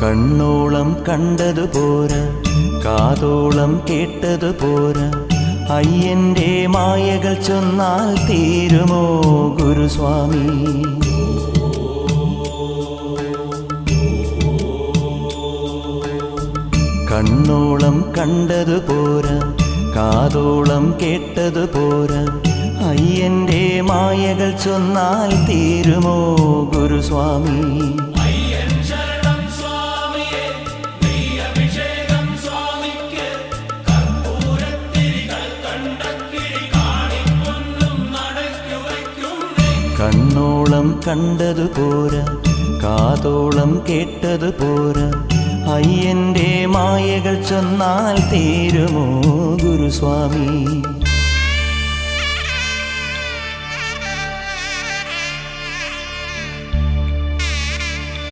കണ്ണോളം കണ്ടതു പോരാ, കാതോളം കേട്ടതു പോരാ, അയ്യന്റെ മായകൾ ചൊന്നാൽ തീരുമോ ഗുരുസ്വാമി? കണ്ണോളം കണ്ടതു പോരാ, കാതോളം കേട്ടതു പോരാ, അയ്യന്റെ മായകൾ ചൊന്നാൽ തീരുമോ ഗുരുസ്വാമി? കണ്ണോളം കണ്ടതു പോരാ, കാതോളം കേട്ടതു പോരാ, അയ്യന്റെ മായകൾ ചൊന്നാൽ തീരുമോ ഗുരുസ്വാമി?